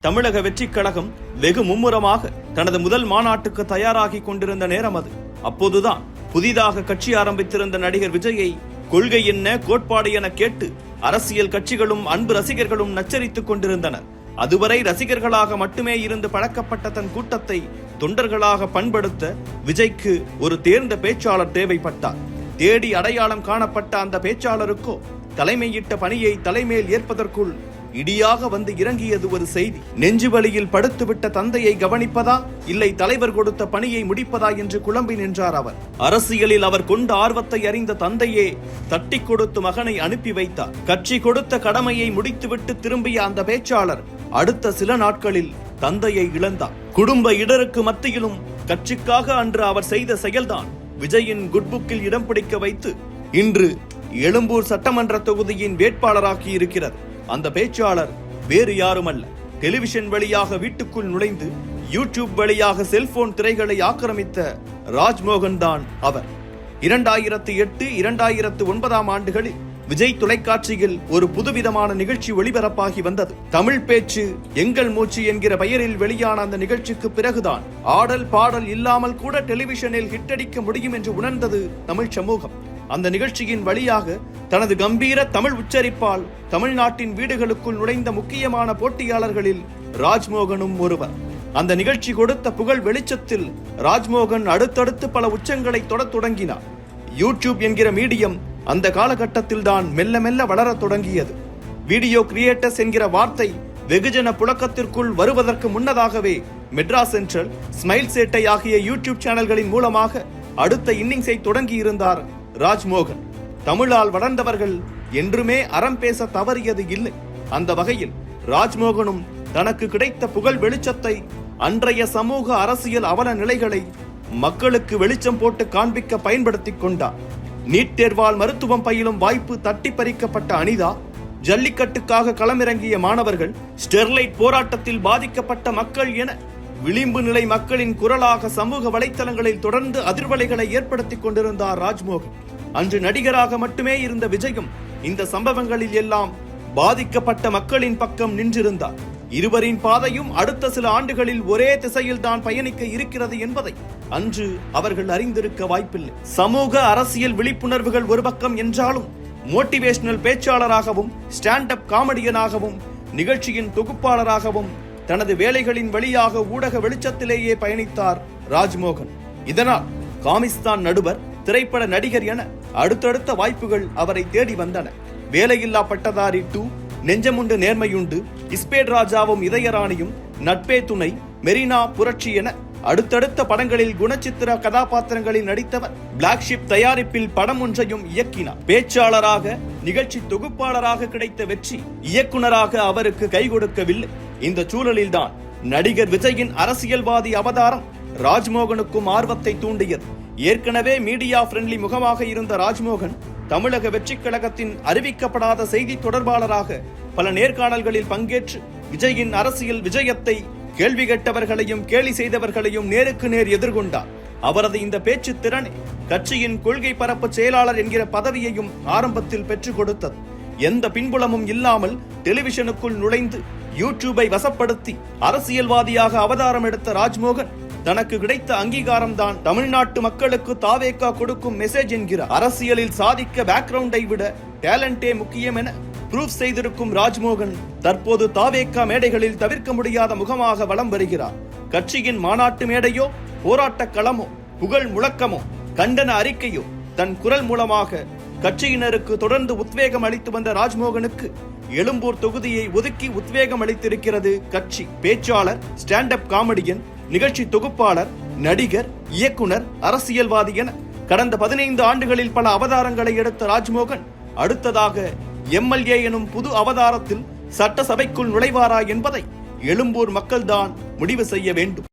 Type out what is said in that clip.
தமிழக வெற்றிக் கழகம் வெகு மும்முரமாக தனது முதல் மாநாட்டுக்கு தயாராகி கொண்டிருந்த நேரம் அது. அப்போதுதான் புதிதாக கட்சி ஆரம்பித்திருந்த நடிகர் விஜயை கொள்கை என்ன கோட்பாடு என கேட்டு அரசியல் கட்சிகளும் அன்பு ரசிகர்களும் நச்சரித்துக் கொண்டிருந்தனர். அதுவரை ரசிகர்களாக மட்டுமே இருந்து பழக்கப்பட்ட தன் கூட்டத்தை தொண்டர்களாக பண்படுத்த விஜய்க்கு ஒரு தேர்ந்த பேச்சாளர் தேவைப்பட்டார். தேடி அடையாளம் காணப்பட்ட அந்த பேச்சாளருக்கோ தலைமையிட்ட பணியை தலைமேல் ஏற்பதற்குள் இடியாக வந்து இறங்கியது ஒரு செய்தி. நெஞ்சு வலியில் படுத்துவிட்ட தந்தையை கவனிப்பதா இல்லை தலைவர் கொடுத்த பணியை முடிப்பதா என்று குழம்பி நின்றார் அவர். அரசியலில் அவர் கொண்ட ஆர்வத்தை அறிந்த தந்தையே தட்டி கொடுத்து மகனை அனுப்பி வைத்தார். கட்சி கொடுத்த கடமையை முடித்துவிட்டு திரும்பிய அந்த பேச்சாளர் அடுத்த சில நாட்களில் தந்தையை இழந்தார். குடும்ப இடருக்கு மத்தியிலும் கட்சிக்காக அன்று அவர் செய்த செயல்தான் விஜயின் குட்புக்கில் இடம் பிடிக்க வைத்து இன்று எழும்பூர் சட்டமன்ற தொகுதியின் வேட்பாளராகி இருக்கிறது. அந்த பேச்சாளர் வேறு யாருமல்ல, டெலிவிஷன் வழியாக வீட்டுக்குள் நுழைந்து யூடியூப் வழியாக செல்போன் திரைகளை ஆக்கிரமித்த ராஜ்மோகன் தான் அவர். 2008, 2009 ஆண்டுகளில் விஜய் தொலைக்காட்சியில் ஒரு புதுவிதமான நிகழ்ச்சி ஒளிபரப்பாகி வந்தது. தமிழ் பேச்சு எங்கள் மூச்சு என்கிற பெயரில் வெளியான அந்த நிகழ்ச்சிக்கு பிறகுதான் ஆடல் பாடல் இல்லாமல் கூட டெலிவிஷனில் ஹிட்டடிக்க முடியும் என்று உணர்ந்தது தமிழ் சமூகம். அந்த நிகழ்ச்சியின் வழியாக தனது கம்பீர தமிழ் உச்சரிப்பால் தமிழ்நாட்டின் வீடுகளுக்குள் நுழைந்த முக்கியமான போட்டியாளர்களில் ராஜ்மோகனும் ஒருவர். அந்த நிகழ்ச்சி கொடுத்த புகழ் வெளிச்சத்தில் ராஜ்மோகன் அடுத்தடுத்து பல உச்சங்களை தொடத் தொடங்கினார். யூடியூப் என்கிற மீடியம் அந்த காலகட்டத்தில் தான் மெல்ல மெல்ல வளரத் தொடங்கியது. வீடியோ கிரியேட்டர்ஸ் என்கிற வார்த்தை வெகுஜன புழக்கத்திற்குள் வருவதற்கு முன்னதாகவே மெட்ராஸ் சென்ட்ரல், ஸ்மைல் சேட்டை ஆகிய யூடியூப் சேனல்களின் மூலமாக அடுத்த இன்னிங்ஸை தொடங்கி இருந்தார் ராஜ்மோகன். தமிழால் வளர்ந்தவர்கள் என்றுமே அறம் பேச தவறியது இல்லை. அந்த வகையில் ராஜ்மோகனும் தனக்கு கிடைத்த புகழ் வெளிச்சத்தை, அன்றைய சமூக அரசியல் அவல நிலைகளை மக்களுக்கு வெளிச்சம் போட்டு காண்பிக்க பயன்படுத்திக் கொண்டார். நீட் தேர்வால் மருத்துவம் பயிலும் வாய்ப்பு தட்டி பறிக்கப்பட்ட அனிதா, ஜல்லிக்கட்டுக்காக களமிறங்கிய மாணவர்கள், ஸ்டெர்லைட் போராட்டத்தில் பாதிக்கப்பட்ட மக்கள் என விளிம்பு நிலை மக்களின் குரலாக சமூக வலைத்தளங்களில் தொடர்ந்து அதிர்வலைகளை ஏற்படுத்திக் கொண்டிருந்தார் ராஜ்மோகன். அன்று நடிகராக மட்டுமே இருந்த விஜயும் இந்த சம்பவங்களில் எல்லாம் பாதிக்கப்பட்ட மக்களின் பக்கம் நின்றிருந்தார். இருவரின் பாதையும் அடுத்த சில ஆண்டுகளில் ஒரே திசையில் தான் பயணிக்க இருக்கிறது என்பதை அன்று அவர்கள் அறிந்திருக்க வாய்ப்பில்லை. சமூக அரசியல் விழிப்புணர்வுகள் ஒரு பக்கம் என்றாலும் மோட்டிவேஷனல் பேச்சாளராகவும் ஸ்டாண்ட் அப் காமெடியனாகவும் நிகழ்ச்சியின் தொகுப்பாளராகவும் தனது வேலைகளின் வழியாக ஊடக வெளிச்சத்திலேயே பயணித்தார் ராஜ்மோகன். இதனால் காமிஸ்தான் நடுவர், திரைப்பட நடிகர் என அடுத்தடுத்த வாய்ப்புகள் அவரை தேடி வந்தன. வேலையில்லா பட்டதாரி 2, நெஞ்சமுண்டு நேர்மையுண்டு, இஸ்பேட் ராஜாவும் இதயராணியும், நட்பே துணை, மெரினா, புரட்சி என அடுத்தடுத்த படங்களில் குணச்சித்திர கதாபாத்திரங்களில் நடித்தவர். பிளாக் ஷிப் தயாரிப்பில் படம் ஒன்றையும் இயக்கினார். பேச்சாளராக, நிகழ்ச்சி தொகுப்பாளராக கிடைத்த வெற்றி இயக்குனராக அவருக்கு கை கொடுக்கவில்லை. இந்த சூழலில்தான் நடிகர் விஜயின் அரசியல்வாதி அவதாரம் ராஜ்மோகனுக்கும் ஆர்வத்தை தூண்டியது. ஏற்கனவே மீடியா ஃப்ரெண்ட்லி முகமாக இருந்த ராஜ்மோகன் தமிழக வெற்றிக் கழகத்தின் அறிவிக்கப்படாத செய்தி தொடர்பாளராக பல நேர்காணல்களில் பங்கேற்று விஜயின் அரசியல் விஜயத்தை கேள்வி கேட்டவர்களையும் கேலி செய்தவர்களையும் நேருக்கு நேர் எதிர்கொண்டார். அவரது இந்த பேச்சு திறனை கட்சியின் கொள்கை பரப்பு செயலாளர் என்கிற பதவியையும் ஆரம்பத்தில் பெற்றுக் கொடுத்தது. எந்த பின்புலமும் இல்லாமல் டெலிவிஷனுக்குள் நுழைந்து யூடியூபை வசப்படுத்தி அரசியல்வாதியாக அவதாரம் எடுத்த ராஜ்மோகன் தனக்கு கிடைத்த அங்கீகாரம் தான் தமிழ்நாட்டு மக்களுக்கு தாவேக்கா கொடுக்கும் மெசேஜ் என்கிறார். அரசியலில் சாதிக்க பேக்ரவுண்டை விட டேலண்டே முக்கியம் என ப்ரூவ் செய்திருக்கும் ராஜ்மோகன் தற்போது தாவேக்கா மேடைகளில் தவிர்க்க முடியாத முகமாக வலம் வருகிறார். கட்சியின் மாநாட்டு மேடையோ, போராட்ட களமோ, புகழ் முழக்கமோ, கண்டன அறிக்கையோ தன் குரல் மூலமாக கட்சியினருக்கு தொடர்ந்து உத்வேகம் அளித்து வந்த ராஜ்மோகனுக்கு எழும்பூர் தொகுதியை ஒதுக்கி உத்வேகம் அளித்திருக்கிறது கட்சி. பேச்சாளர், ஸ்டாண்ட் அப் காமெடியன், நிகழ்ச்சி தொகுப்பாளர், நடிகர், இயக்குனர், அரசியல்வாதி என கடந்த 15 ஆண்டுகளில் பல அவதாரங்களை எடுத்த ராஜ்மோகன் அடுத்ததாக எம்எல்ஏ எனும் புது அவதாரத்தில் சட்டசபைக்குள் நுழைவாரா என்பதை எழும்பூர் மக்கள்தான் முடிவு செய்ய வேண்டும்.